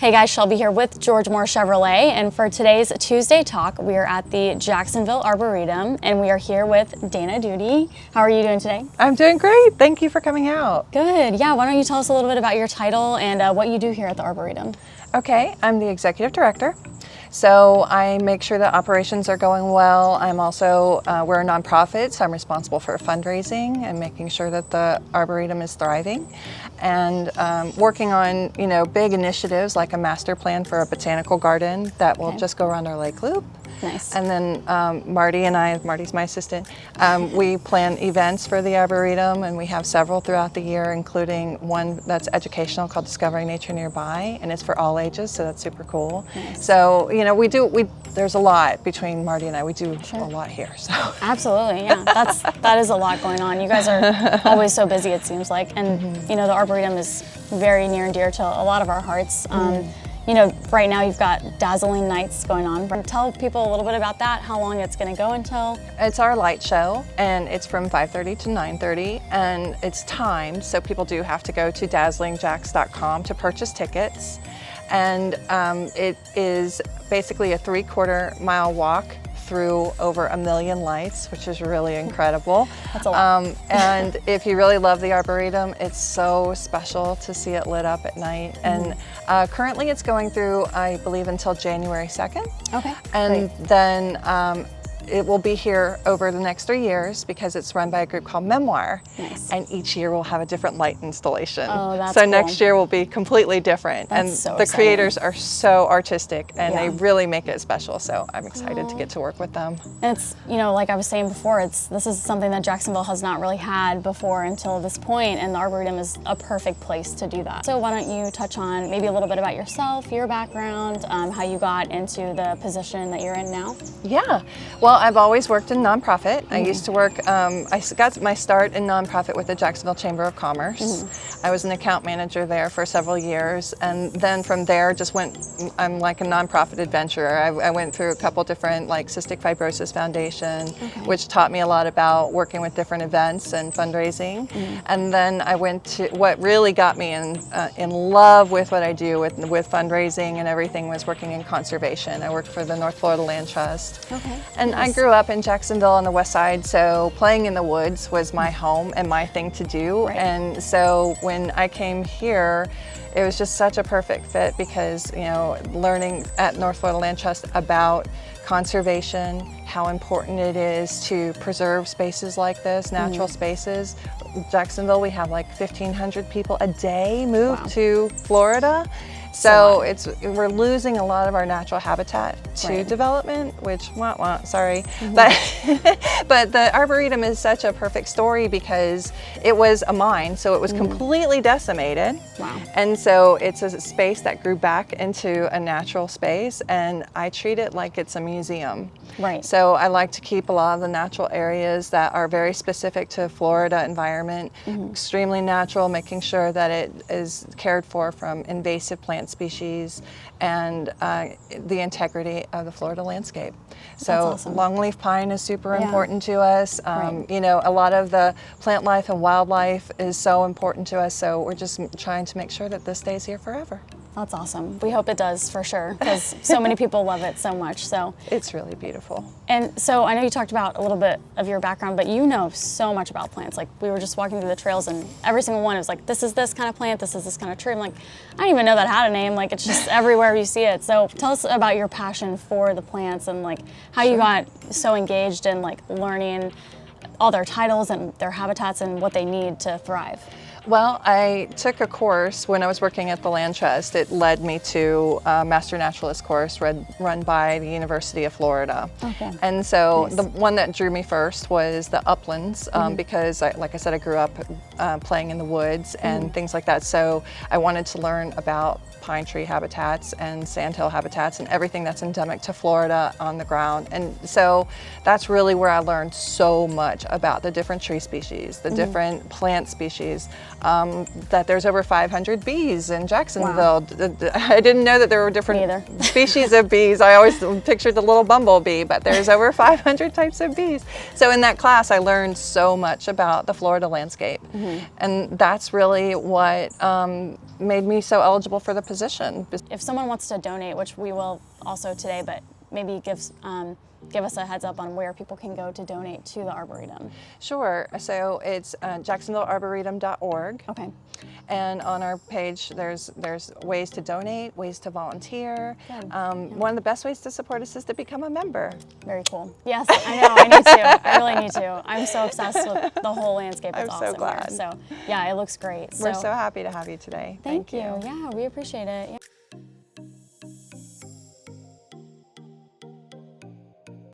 Hey guys, Shelby here with George Moore Chevrolet, and for today's Tuesday Talk, we are at the Jacksonville Arboretum, and we are here with Dana Duty. How are you doing today? I'm doing great. Thank you for coming out. Good. Yeah, why don't you tell us a little bit about your title and what you do here at the Arboretum? Okay, I'm the executive director. So I make sure that operations are going well. I'm also, we're a nonprofit, so I'm responsible for fundraising and making sure that the Arboretum is thriving. And working on, big initiatives like a master plan for a botanical garden that will just go around our lake loop. Nice. And then Marty and I, Marty's my assistant, we plan events for the Arboretum, and we have several throughout the year, including one that's educational called Discovering Nature Nearby, and it's for all ages, so that's super cool. Nice. So, there's a lot between Marty and I. We do a lot here. So. Absolutely, yeah. That is a lot going on. You guys are always so busy, it seems like, and the Arboretum is very near and dear to a lot of our hearts. Right now you've got Dazzling Nights going on. Tell people a little bit about that, how long it's going to go until. It's our light show, and it's from 5:30 to 9:30, and it's timed, so people do have to go to dazzlingjacks.com to purchase tickets. And it is basically a 3/4 mile walk through over 1 million lights, which is really incredible. That's a lot. And if you really love the Arboretum, it's so special to see it lit up at night. And currently it's going through, I believe, until January 2nd. Okay, And great. then it will be here over the next 3 years because it's run by a group called Memoir. Nice. And each year we'll have a different light installation. Oh, that's so cool. next year will be completely different. That's and so the exciting. creators are so artistic, and Yeah. they really make it special. So I'm excited to get to work with them. And it's, like I was saying before, this is something that Jacksonville has not really had before until this point, and the Arboretum is a perfect place to do that. So why don't you touch on maybe a little bit about yourself, your background, how you got into the position that you're in now? Yeah, well, I've always worked in nonprofit. I used to work, I got my start in nonprofit with the Jacksonville Chamber of Commerce. I was an account manager there for several years, and then from there I'm like a nonprofit adventurer. I went through a couple different, like Cystic Fibrosis Foundation, which taught me a lot about working with different events and fundraising. And then I went to, what really got me in love with what I do with fundraising and everything was working in conservation. I worked for the North Florida Land Trust. Okay. And Nice. I grew up in Jacksonville on the west side, so playing in the woods was my home and my thing to do. Right. And so when I came here, it was just such a perfect fit because, learning at North Florida Land Trust about conservation, how important it is to preserve spaces like this, natural spaces. Jacksonville, we have like 1,500 people a day move to Florida. So we're losing a lot of our natural habitat to development, which sorry, but the Arboretum is such a perfect story because it was a mine, so it was completely decimated. Wow. And so it's a space that grew back into a natural space, and I treat it like it's a museum. Right. So I like to keep a lot of the natural areas that are very specific to Florida environment, extremely natural, making sure that it is cared for from invasive plant species and the integrity of the Florida landscape. So awesome. longleaf pine is super important to us. A lot of the plant life and wildlife is so important to us, so we're just trying to make sure that this stays here forever. That's awesome. We hope it does for sure, because so many people love it so much. So It's really beautiful. And so I know you talked about a little bit of your background, but you know so much about plants. Like we were just walking through the trails and every single one was like, this is this kind of plant, this is this kind of tree. I'm like, I didn't even know that had a name. Like it's just everywhere you see it. So tell us about your passion for the plants and like how you got so engaged in like learning all their titles and their habitats and what they need to thrive. Well, I took a course when I was working at the Land Trust. It led me to a Master Naturalist course run by the University of Florida. Okay. And so Nice. the one that drew me first was the uplands because, like I said, I grew up playing in the woods and things like that. So I wanted to learn about pine tree habitats and sandhill habitats and everything that's endemic to Florida on the ground. And so that's really where I learned so much about the different tree species, the different plant species. that there's over 500 bees in Jacksonville. Wow. I didn't know that there were different species of bees. I always pictured the little bumblebee, but there's over 500 types of bees. So in that class, I learned so much about the Florida landscape. And that's really what made me so eligible for the position. If someone wants to donate, which we will also today, but maybe give us a heads up on where people can go to donate to the Arboretum. Sure. So it's jacksonvillearboretum.org. Okay. And on our page, there's ways to donate, ways to volunteer. One of the best ways to support us is to become a member. Very cool. Yes, I know. I need to. I really need to. I'm so obsessed with the whole landscape. It's awesome. I'm so glad. Here. So yeah, it looks great. We're so happy to have you today. Thank you. Yeah, we appreciate it. Yeah.